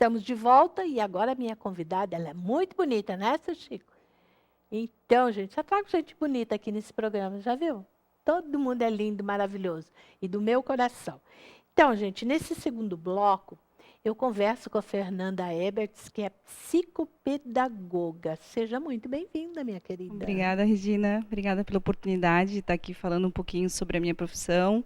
estamos de volta e agora a minha convidada, ela é muito bonita, né, seu Chico? Então, gente, só trago gente bonita aqui nesse programa, já viu? Todo mundo é lindo, maravilhoso. E do meu coração. Então, gente, nesse segundo bloco, eu converso com a Fernanda Eberts, que é psicopedagoga. Seja muito bem-vinda, minha querida. Obrigada, Regina. Obrigada pela oportunidade de estar aqui falando um pouquinho sobre a minha profissão,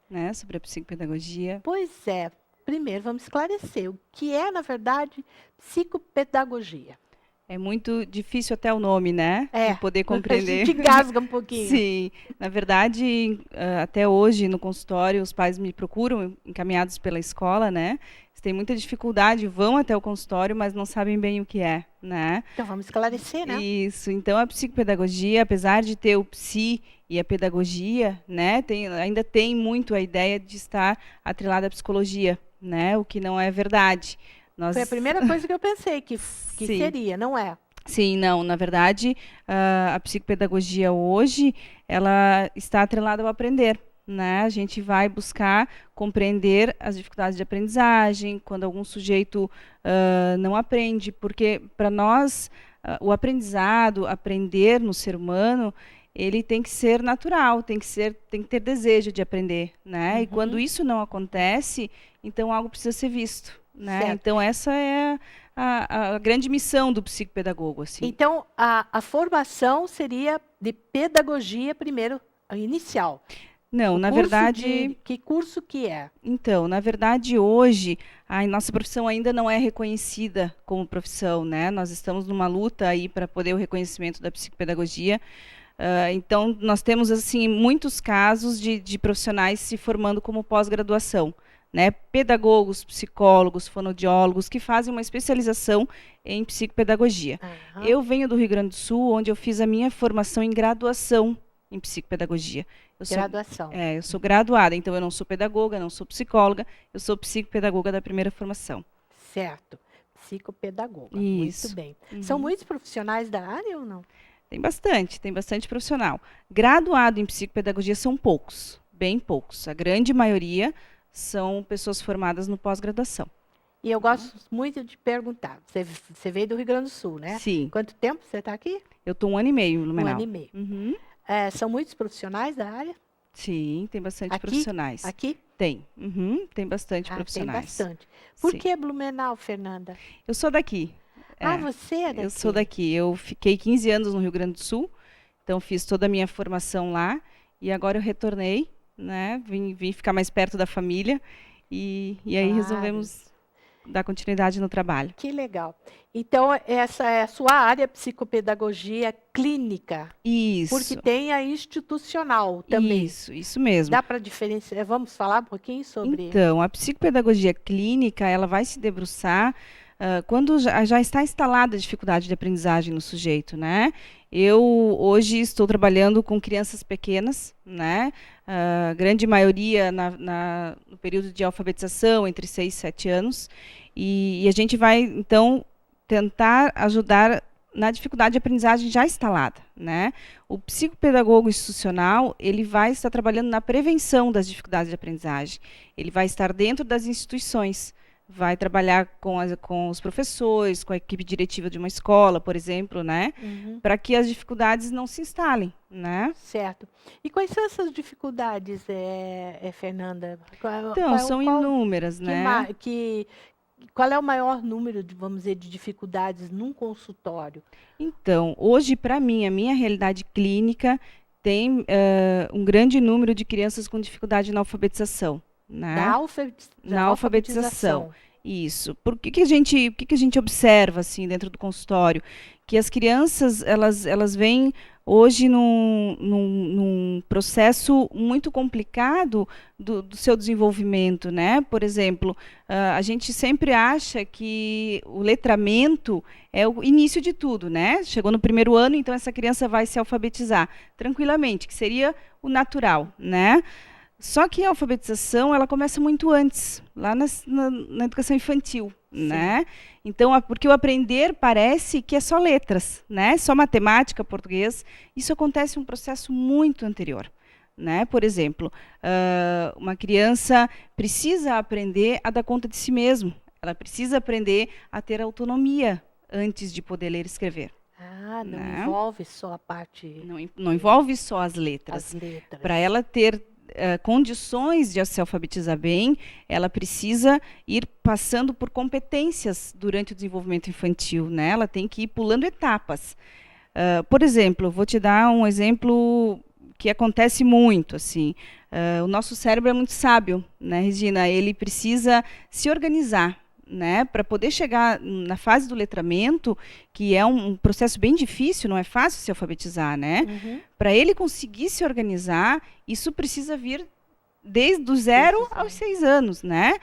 né, sobre a psicopedagogia. Pois é. Primeiro, vamos esclarecer o que é, na verdade, psicopedagogia. É muito difícil até o nome, né? É, de poder compreender. A gente engasga um pouquinho. Sim. Na verdade, até hoje, no consultório, os pais me procuram, encaminhados pela escola, né? Eles têm muita dificuldade, vão até o consultório, mas não sabem bem o que é, né? Então, vamos esclarecer, né? Isso. Então, a psicopedagogia, apesar de ter o psi e a pedagogia, né? Ainda tem muito a ideia de estar atrelada à psicologia, né? O que não é verdade. Foi a primeira coisa que eu pensei que seria, não é? Sim, não. Na verdade, a psicopedagogia hoje, ela está atrelada ao aprender, né? A gente vai buscar compreender as dificuldades de aprendizagem, quando algum sujeito não aprende, porque para nós, o aprendizado, aprender no ser humano, ele tem que ser natural, tem que ter desejo de aprender, né? Uhum. E quando isso não acontece, então algo precisa ser visto, né? Certo. Então essa é a grande missão do psicopedagogo, assim. Então, a formação seria de pedagogia primeiro, inicial. Não, na verdade... Que curso que é? Então, na verdade, hoje, a nossa profissão ainda não é reconhecida como profissão, né? Nós estamos numa luta aí para poder o reconhecimento da psicopedagogia. Então, nós temos, assim, muitos casos de profissionais se formando como pós-graduação, né? Pedagogos, psicólogos, fonoaudiólogos, que fazem uma especialização em psicopedagogia. Uhum. Eu venho do Rio Grande do Sul, onde eu fiz a minha formação em graduação em psicopedagogia. Graduação. Eu sou graduada, então eu não sou pedagoga, não sou psicóloga, eu sou psicopedagoga da primeira formação. Certo. Psicopedagoga. Isso. Muito bem. Uhum. São muitos profissionais da área ou não? Tem bastante profissional. Graduado em psicopedagogia são poucos, bem poucos. A grande maioria são pessoas formadas no pós-graduação. E eu gosto muito de perguntar. Você veio do Rio Grande do Sul, né? Sim. Quanto tempo você está aqui? Eu estou 1 ano e meio em Blumenau. 1 ano e meio. Uhum. São muitos profissionais da área? Sim, tem bastante profissionais. Aqui? Tem. Uhum, tem bastante profissionais. Tem bastante. Por que Blumenau, Fernanda? Eu sou daqui. Você é daqui? Eu sou daqui. Eu fiquei 15 anos no Rio Grande do Sul, então fiz toda a minha formação lá e agora eu retornei, né? Vim ficar mais perto da família e aí resolvemos dar continuidade no trabalho. Que legal. Então, essa é a sua área, psicopedagogia clínica. Isso. Porque tem a institucional também. Isso mesmo. Dá para diferenciar? Vamos falar um pouquinho sobre... Então, a psicopedagogia clínica, ela vai se debruçar quando já está instalada a dificuldade de aprendizagem no sujeito, né? Eu hoje estou trabalhando com crianças pequenas, né? A grande maioria no período de alfabetização, entre 6 e 7 anos. E a gente vai, então, tentar ajudar na dificuldade de aprendizagem já instalada, né? O psicopedagogo institucional, ele vai estar trabalhando na prevenção das dificuldades de aprendizagem. Ele vai estar dentro das instituições, vai trabalhar com os professores, com a equipe diretiva de uma escola, por exemplo, né? Uhum. Para que as dificuldades não se instalem, né? Certo. E quais são essas dificuldades, Fernanda? Então, são inúmeras, né? Qual é o maior número, vamos dizer, de dificuldades num consultório? Então, hoje, para mim, a minha realidade clínica tem um grande número de crianças com dificuldade na alfabetização. Né? Na alfabetização. Isso. O que a gente observa assim dentro do consultório? Que as crianças elas vêm hoje num processo muito complicado do seu desenvolvimento, né? Por exemplo, a gente sempre acha que o letramento é o início de tudo, né? Chegou no 1º ano, então essa criança vai se alfabetizar tranquilamente, que seria o natural, né? Só que a alfabetização, ela começa muito antes, lá na educação infantil, Sim. Né? Então, porque o aprender parece que é só letras, né? Só matemática, português. Isso acontece em um processo muito anterior, né? Por exemplo, uma criança precisa aprender a dar conta de si mesmo. Ela precisa aprender a ter autonomia antes de poder ler e escrever. Ah, não Né? envolve só a parte... Não envolve só as letras. As letras. Para ela ter condições de se alfabetizar bem, ela precisa ir passando por competências durante o desenvolvimento infantil, né? Ela tem que ir pulando etapas. Por exemplo, vou te dar um exemplo que acontece muito, assim. O nosso cérebro é muito sábio, né, Regina? Ele precisa se organizar, né, para poder chegar na fase do letramento, que é um processo bem difícil, não é fácil se alfabetizar, né? Uhum. Para ele conseguir se organizar, isso precisa vir desde o 0 aos 6 anos, né?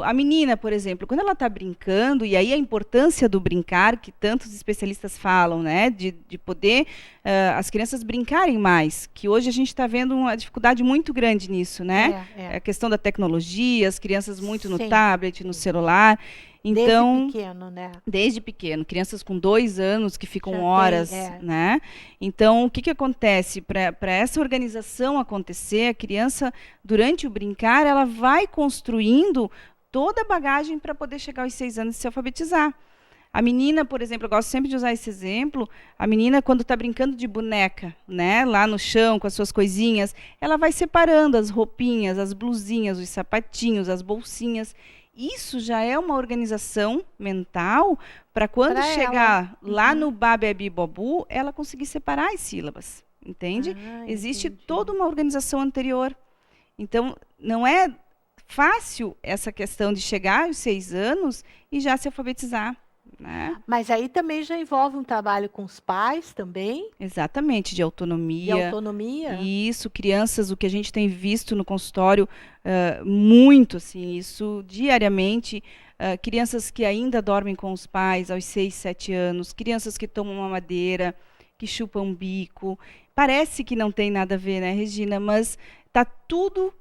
A menina, por exemplo, quando ela está brincando, e aí a importância do brincar, que tantos especialistas falam, né, de poder as crianças brincarem mais, que hoje a gente está vendo uma dificuldade muito grande nisso, né? A questão da tecnologia, as crianças muito no tablet, no celular. Então, desde pequeno, né? Desde pequeno, crianças com 2 anos que ficam horas, né? Então, o que acontece? Para essa organização acontecer, a criança, durante o brincar, ela vai construindo toda a bagagem para poder chegar aos 6 anos e se alfabetizar. A menina, por exemplo, eu gosto sempre de usar esse exemplo, a menina, quando está brincando de boneca, né, lá no chão, com as suas coisinhas, ela vai separando as roupinhas, as blusinhas, os sapatinhos, as bolsinhas. Isso já é uma organização mental para quando chegar lá no Babebi Bobu, ela conseguir separar as sílabas, entende? Existe toda uma organização anterior. Então, não é fácil essa questão de chegar aos 6 anos e já se alfabetizar. Né? Mas aí também já envolve um trabalho com os pais também? Exatamente, de autonomia. De autonomia? Isso, crianças, o que a gente tem visto no consultório, muito, assim, isso diariamente, crianças que ainda dormem com os pais aos 6, 7 anos, crianças que tomam mamadeira, que chupam bico. Parece que não tem nada a ver, né, Regina? Mas está tudo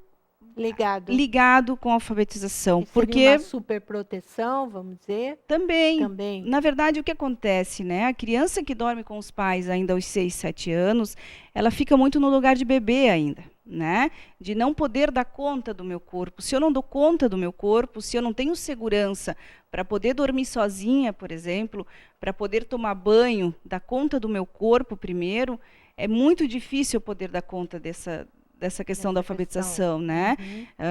ligado com a alfabetização. Seria uma superproteção, vamos dizer? Também. Na verdade, o que acontece, né? A criança que dorme com os pais ainda aos 6, 7 anos, ela fica muito no lugar de bebê ainda, né? De não poder dar conta do meu corpo. Se eu não dou conta do meu corpo, se eu não tenho segurança para poder dormir sozinha, por exemplo, para poder tomar banho, dar conta do meu corpo primeiro, é muito difícil eu poder dar conta dessa questão da alfabetização, né?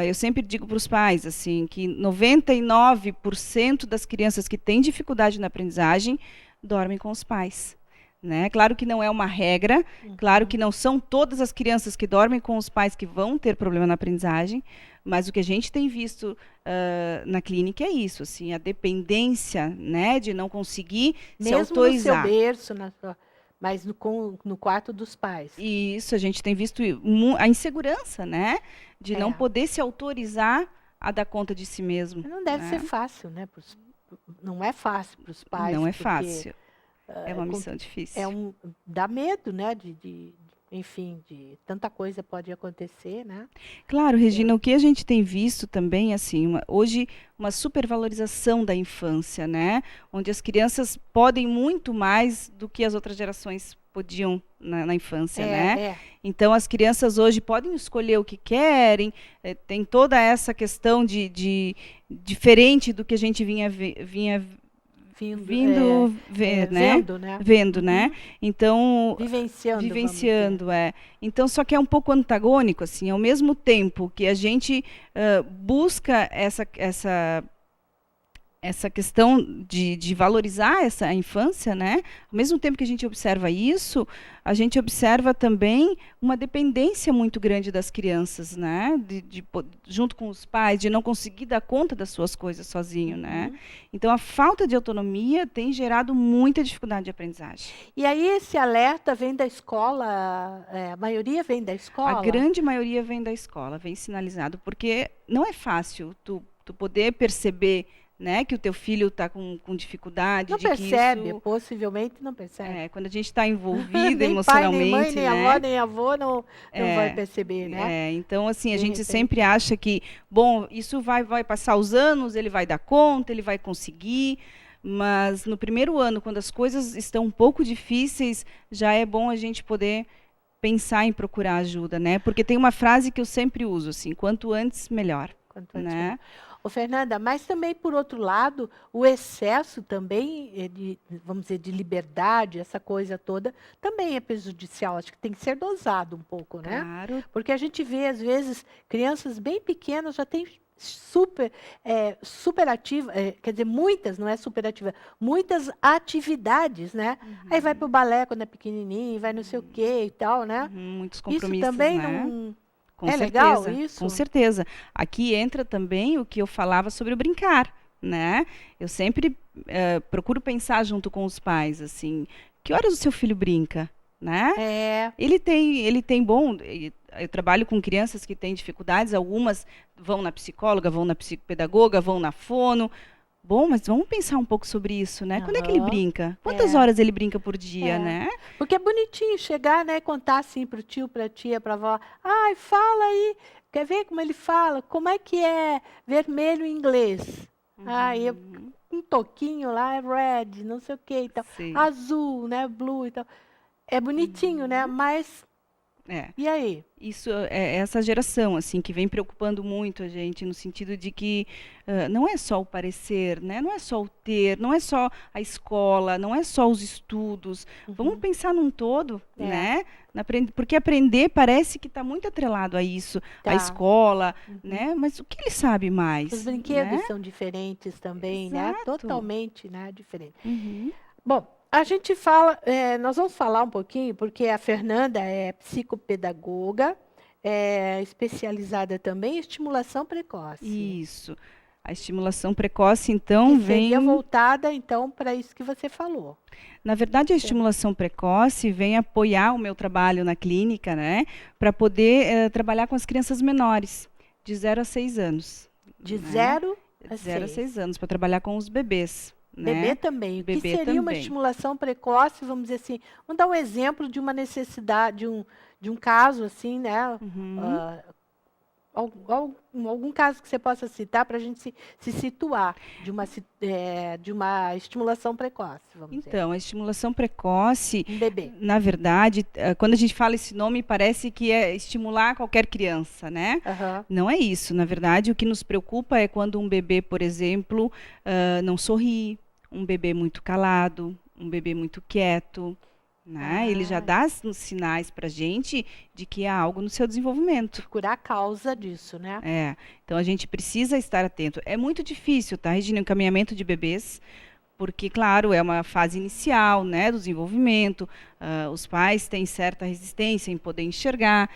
Eu sempre digo para os pais assim que 99% das crianças que têm dificuldade na aprendizagem dormem com os pais, né? Claro que não é uma regra, claro que não são todas as crianças que dormem com os pais que vão ter problema na aprendizagem, mas o que a gente tem visto na clínica é isso, assim, a dependência, né, de não conseguir se autorizar. Mesmo no seu berço, mas no quarto dos pais. Isso, a gente tem visto a insegurança, né? De não poder se autorizar a dar conta de si mesmo. Não deve ser fácil, né? Não é fácil para os pais. Não é fácil. É uma missão difícil. Dá medo, né? Enfim, de tanta coisa pode acontecer, né? Claro, Regina, o que a gente tem visto também, assim, hoje, uma supervalorização da infância, né? Onde as crianças podem muito mais do que as outras gerações podiam na infância, né? Então, as crianças hoje podem escolher o que querem, tem toda essa questão de diferente do que a gente vinha ver, né? Vendo, né? Então, vivenciando, Então, só que é um pouco antagônico, assim, ao mesmo tempo que a gente busca essa questão de valorizar a infância, né? Ao mesmo tempo que a gente observa isso, a gente observa também uma dependência muito grande das crianças, né? Junto com os pais, de não conseguir dar conta das suas coisas sozinho, né? Então, a falta de autonomia tem gerado muita dificuldade de aprendizagem. E aí, esse alerta vem da escola? A maioria vem da escola? A grande maioria vem da escola, vem sinalizado, porque não é fácil tu poder perceber, né, que o teu filho está com dificuldade. Não percebe, possivelmente não percebe. Quando a gente está envolvido emocionalmente, nem pai, nem mãe, nem avó, nem avô não vai perceber, né? Então, assim, a gente sempre acha que, bom, isso vai passar os anos, ele vai dar conta, ele vai conseguir, mas no primeiro ano, quando as coisas estão um pouco difíceis, já é bom a gente poder pensar em procurar ajuda, né? Porque tem uma frase que eu sempre uso, assim, quanto antes, melhor. Quanto antes, né? melhor. Ô, Fernanda, mas também, por outro lado, o excesso também, vamos dizer, de liberdade, essa coisa toda, também é prejudicial. Acho que tem que ser dosado um pouco, né? Claro. Porque a gente vê, às vezes, crianças bem pequenas já têm superativa, quer dizer, muitas, não é superativa, muitas atividades, né? Aí vai para o balé quando é pequenininho, vai não sei o quê e tal, né? Muitos Isso compromissos, também né? não Com é certeza, legal, isso? com certeza. Aqui entra também o que eu falava sobre o brincar, né? Eu sempre procuro pensar junto com os pais, assim, que horas o seu filho brinca, né? É, Ele tem bom. Eu trabalho com crianças que têm dificuldades, algumas vão na psicóloga, vão na psicopedagoga, vão na fono. Bom, mas vamos pensar um pouco sobre isso, né? Quando é que ele aham, brinca? Quantas é, horas ele brinca por dia, é. né? Porque é bonitinho chegar, né, contar assim pro tio, pra tia, pra avó. Ai, fala aí. Quer ver como ele fala? Como é que é vermelho em inglês? Aí, um toquinho lá é red, não sei o que e tal. Sim. Azul, né, blue e tal. É bonitinho, né? Mas, É. e aí? Isso é essa geração assim que vem preocupando muito a gente no sentido de que não é só o parecer, né? Não é só o ter, não é só a escola, não é só os estudos. Vamos Uhum. pensar num todo, É, né? Porque aprender parece que está muito atrelado a isso, à tá. escola, Uhum. né? Mas o que ele sabe Os mais, brinquedos né? são diferentes também, né? Exato. Totalmente, né? Diferente. Uhum. Bom, a gente fala, nós vamos falar um pouquinho, porque a Fernanda é psicopedagoga, é especializada também em estimulação precoce, Isso. A estimulação precoce, que então, seria vem. voltada, então, para isso que você falou. Na verdade, a Certo. estimulação precoce vem apoiar o meu trabalho na clínica, né, para poder trabalhar com as crianças menores, de 0 a 6 anos, De né, 0 a 6. para trabalhar com os bebês, Bebê né, também. O que bebê seria uma também. estimulação precoce, vamos dizer assim? Vamos dar um exemplo de uma necessidade, de um caso assim, né? Uhum. Ah, algum caso que você possa citar para a gente se situar de uma estimulação precoce, vamos dizer. Então, a estimulação precoce, Um bebê. na verdade, quando a gente fala esse nome, parece que é estimular qualquer criança, né? Aham. Não é isso. Na verdade, o que nos preocupa é quando um bebê, por exemplo, não sorri, um bebê muito calado, um bebê muito quieto, né? Ele já Ah, dá sinais para a gente de que há algo no seu desenvolvimento. procurar a causa disso, né? É, então a gente precisa estar atento. É muito difícil, tá, Regina, o encaminhamento de bebês, porque, claro, é uma fase inicial, né, do desenvolvimento, os pais têm certa resistência em poder enxergar,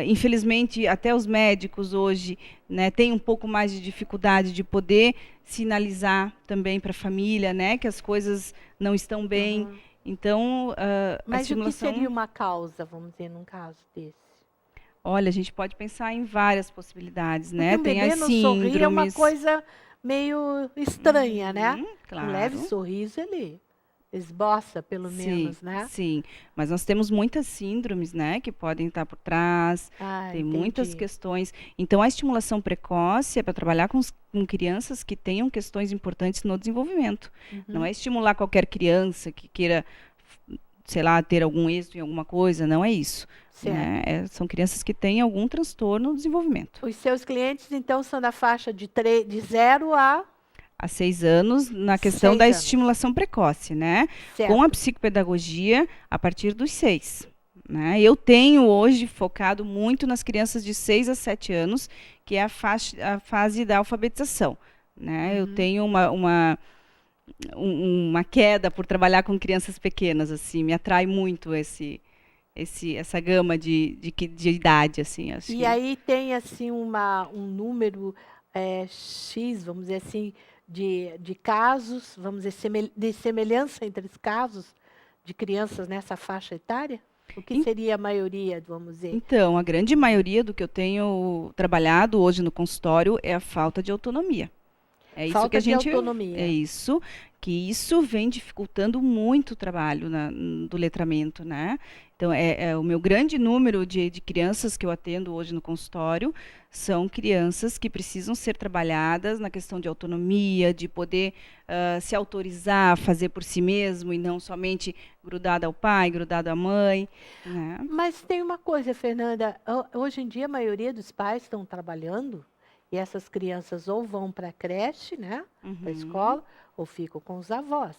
infelizmente, até os médicos hoje, né, têm um pouco mais de dificuldade de poder sinalizar também para a família, né, que as coisas não estão bem, Aham. então, a Mas o que seria estimulação, uma causa, vamos dizer, num caso desse? olha, a gente pode pensar em várias possibilidades, Porque né, um tem as bebê não sorrir é uma síndromes, coisa meio estranha, né? Um leve claro. sorriso ele esboça, pelo Sim, menos, né? sim. Mas nós temos muitas síndromes, né, que podem estar por trás, Ah, tem muitas entendi. questões. Então, a estimulação precoce é para trabalhar com crianças que tenham questões importantes no desenvolvimento. Não Uhum. é estimular qualquer criança que queira, sei lá, ter algum êxito em alguma coisa, não é isso. Certo. Né? São crianças que têm algum transtorno no desenvolvimento. Os seus clientes, então, são da faixa de 0 a Há 6 anos, na questão da 6 anos. estimulação precoce, né? Com a Certo. psicopedagogia, a partir dos 6. Né? Eu tenho hoje focado muito nas crianças de 6 a 7 anos, que é a fase da alfabetização. Né? Eu Uhum. tenho uma queda por trabalhar com crianças pequenas, assim, me atrai muito essa gama de idade, assim, acho E que. aí tem, assim, um número X, vamos dizer assim, de casos, vamos dizer, de semelhança entre os casos de crianças nessa faixa etária? O que seria a maioria, vamos dizer? Então, a grande maioria do que eu tenho trabalhado hoje no consultório é a falta de autonomia. É isso que a Falta de gente, é autonomia. isso que isso vem dificultando muito o trabalho do letramento, né? Então, é o meu grande número de crianças que eu atendo hoje no consultório são crianças que precisam ser trabalhadas na questão de autonomia, de poder se autorizar a fazer por si mesmo e não somente grudado ao pai, grudado à mãe, né? Mas tem uma coisa, Fernanda, hoje em dia a maioria dos pais estão trabalhando E essas crianças ou vão para a creche, né? Para a escola, ou ficam com os avós.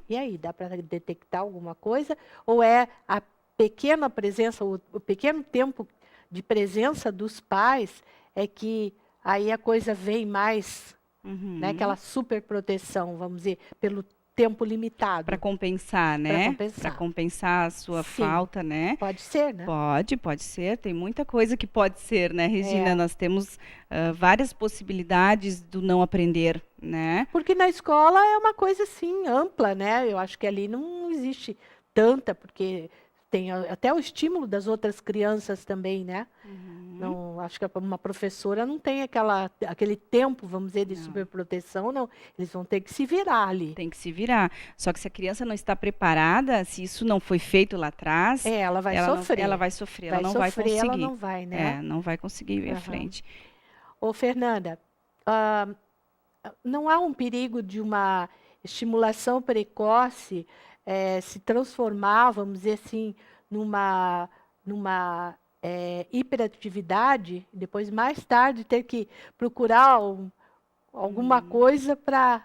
E aí, dá para detectar alguma coisa? Ou é a pequena presença, o pequeno tempo de presença dos pais é que aí a coisa vem mais, né? Aquela super proteção, vamos dizer, pelo tempo limitado. Para compensar, né? Para compensar. Para compensar a sua falta, né? Pode ser, né? Pode ser. Tem muita coisa que pode ser, né, Regina? Nós temos várias possibilidades do não aprender, né? Porque na escola é uma coisa, assim, ampla, né? Eu acho que ali não existe tanta, porque tem até o estímulo das outras crianças também, né? Não, acho que uma professora não tem aquele tempo, vamos dizer, de superproteção, não. Eles vão ter que se virar ali. Tem que se virar. Só que se a criança não está preparada, se isso não foi feito lá atrás, ela vai sofrer. Ela vai sofrer, ela não vai conseguir. Ela não vai, né? Não vai conseguir ir à frente. Ô, Fernanda, não há um perigo de uma estimulação precoce se transformar, vamos dizer assim, numa hiperatividade, depois mais tarde ter que procurar alguma coisa para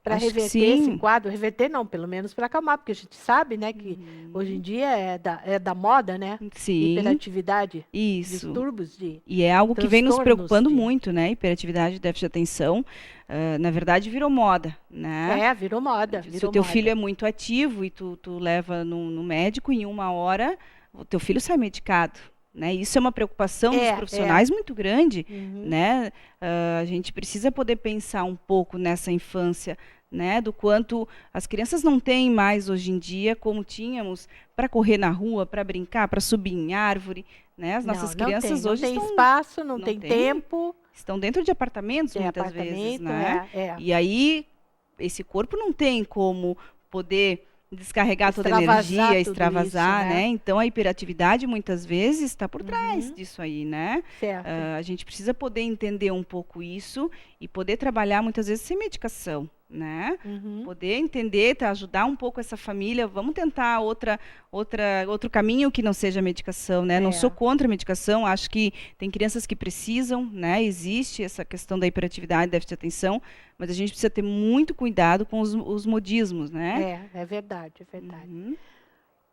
reverter esse quadro, reverter não, pelo menos para acalmar, porque a gente sabe, né, que hoje em dia é da moda, né? Sim. Hiperatividade, isso. distúrbios e é algo que vem nos preocupando muito, né? Hiperatividade, déficit de atenção, na verdade virou moda, né? Virou moda. Se o teu filho é muito ativo e tu leva no médico, em 1 hora o teu filho sai medicado. Né? Isso é uma preocupação dos profissionais muito grande, né? A gente precisa poder pensar um pouco nessa infância, né? Do quanto as crianças não têm mais hoje em dia como tínhamos para correr na rua, para brincar, para subir em árvore, né? As nossas crianças hoje não tem espaço, não tem tempo, estão dentro de apartamentos muitas vezes, né? E aí esse corpo não tem como poder descarregar toda a energia, extravasar, isso, né? Então a hiperatividade muitas vezes está por trás disso aí, né? A gente precisa poder entender um pouco isso e poder trabalhar muitas vezes sem medicação, né? Poder entender, ajudar um pouco essa família. Vamos tentar outro caminho que não seja a medicação, né? Não sou contra a medicação, acho que tem crianças que precisam, né? Existe essa questão da hiperatividade, déficit de atenção, mas a gente precisa ter muito cuidado com os modismos, né? É verdade, é verdade.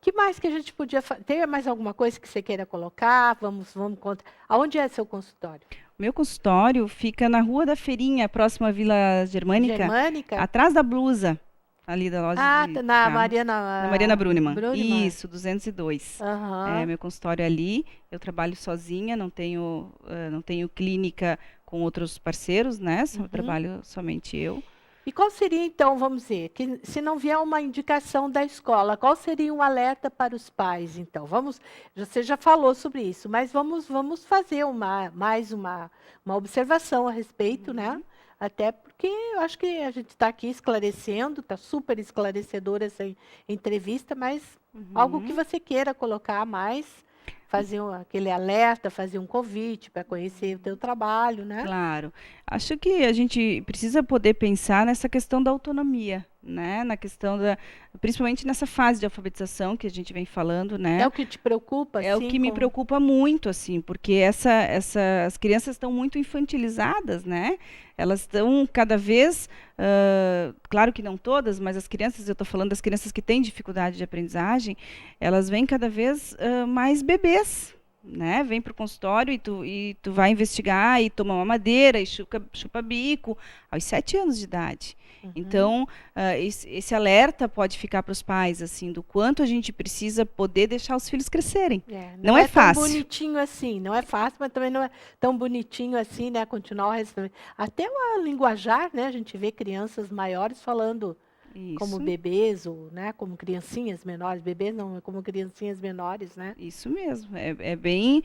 Que mais que a gente podia fazer? Tem mais alguma coisa que você queira colocar? Vamos contar. Aonde é seu consultório? Meu consultório fica na Rua da Feirinha, próxima à Vila Germânica, atrás da blusa, ali da loja de na Mariana Bruniman. Isso, 202. Meu consultório é ali. Eu trabalho sozinha, não tenho clínica com outros parceiros, né? Trabalho somente eu. E qual seria, então, vamos dizer, que se não vier uma indicação da escola, qual seria um alerta para os pais, então? Você já falou sobre isso, mas vamos fazer mais uma observação a respeito, né? Até porque eu acho que a gente está aqui esclarecendo, está super esclarecedora essa entrevista, mas algo que você queira colocar mais, fazer aquele alerta, fazer um convite para conhecer o teu trabalho, né? Claro. Acho que a gente precisa poder pensar nessa questão da autonomia, né? Na questão principalmente nessa fase de alfabetização que a gente vem falando, né? É o que te preocupa, assim? É o que me preocupa muito, assim, porque as crianças estão muito infantilizadas, né? Elas estão cada vez, claro que não todas, mas as crianças, eu estou falando das crianças que têm dificuldade de aprendizagem, elas vêm cada vez mais bebês, né? Vem para o consultório e tu vai investigar e toma uma madeira e chupa bico aos 7 anos de idade. Então, esse alerta pode ficar para os pais, assim, do quanto a gente precisa poder deixar os filhos crescerem. Não é fácil. Tão bonitinho assim, não é fácil, mas também não é tão bonitinho assim, né? Continuar o resto. Até o linguajar, né? A gente vê crianças maiores falando como bebês, ou, né, como criancinhas menores, bebês não, como criancinhas menores, né? Isso mesmo, é bem,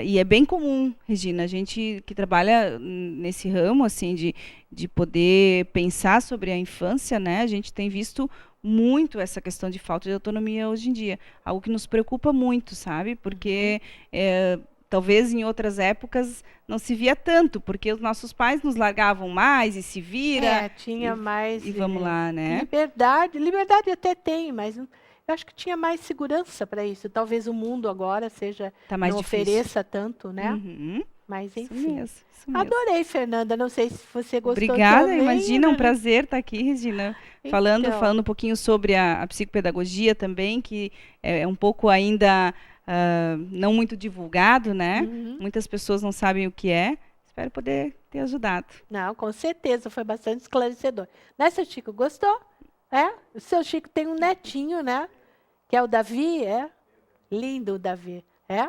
e é bem comum, Regina, a gente que trabalha nesse ramo, assim, de poder pensar sobre a infância, né, a gente tem visto muito essa questão de falta de autonomia hoje em dia, algo que nos preocupa muito, sabe, porque talvez em outras épocas não se via tanto, porque os nossos pais nos largavam mais e se vira. Tinha mais. E vamos lá, né? Liberdade até tem, mas eu acho que tinha mais segurança para isso. Talvez o mundo agora não ofereça tanto, né? Mas Isso enfim. mesmo, isso mesmo. Adorei, Fernanda. Não sei se você gostou Obrigada, também. imagina, é um né? prazer estar aqui, Regina, falando Então, um pouquinho sobre a psicopedagogia também, que é um pouco ainda não muito divulgado, né? uhum. Muitas pessoas não sabem o que é. Espero poder ter ajudado. Não, com certeza, foi bastante esclarecedor. Né, seu Chico, gostou? É? O seu Chico tem um netinho, né? Que é o Davi, é? Lindo o Davi, é?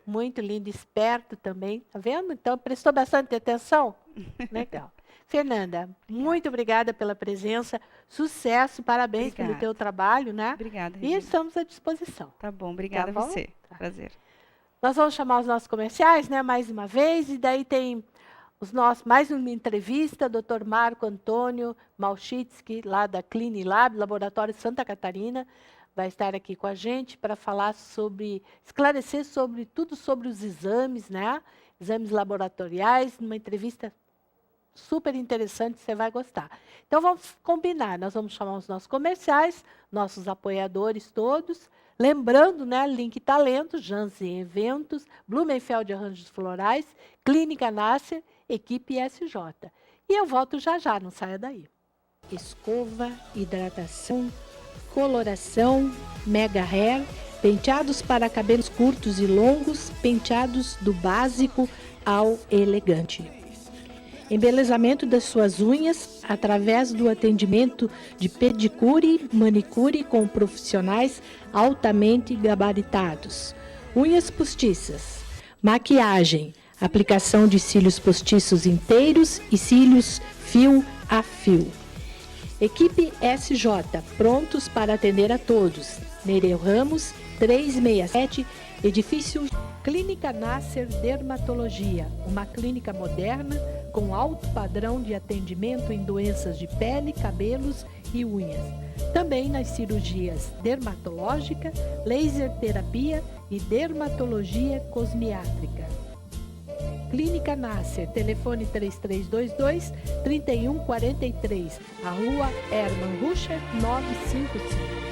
Muito lindo, esperto também, tá vendo? Então, prestou bastante atenção? Legal. Fernanda, muito obrigada pela presença, sucesso, parabéns pelo Obrigada. teu trabalho, né? Obrigada, E Regina. estamos à disposição. Tá bom, obrigada Tá a bom? você. Tá. Prazer. Nós vamos chamar os nossos comerciais, né, mais uma vez, e daí tem os nossos, mais uma entrevista, Dr. Marco Antônio Malchitsky, lá da Clinilab, Laboratório Santa Catarina, vai estar aqui com a gente para falar sobre, esclarecer sobre tudo sobre os exames, né, exames laboratoriais, numa entrevista super interessante, você vai gostar. Então vamos combinar, nós vamos chamar os nossos comerciais, nossos apoiadores todos, lembrando, né, Link Talento, Jansen Eventos, Blumenfeld Arranjos Florais, Clínica Nasser, Equipe SJ. E eu volto já já, não saia daí. Escova, hidratação, coloração, mega hair, penteados para cabelos curtos e longos, penteados do básico ao elegante. Embelezamento das suas unhas através do atendimento de pedicure e manicure com profissionais altamente gabaritados. Unhas postiças, maquiagem, aplicação de cílios postiços inteiros e cílios fio a fio. Equipe SJ, prontos para atender a todos. Nereu Ramos, 367, edifício Clínica Nasser Dermatologia, uma clínica moderna com alto padrão de atendimento em doenças de pele, cabelos e unhas. Também nas cirurgias dermatológica, laser terapia e dermatologia cosmiátrica. Clínica Nasser, telefone 3322-3143, a rua Hermann Ruscher 955.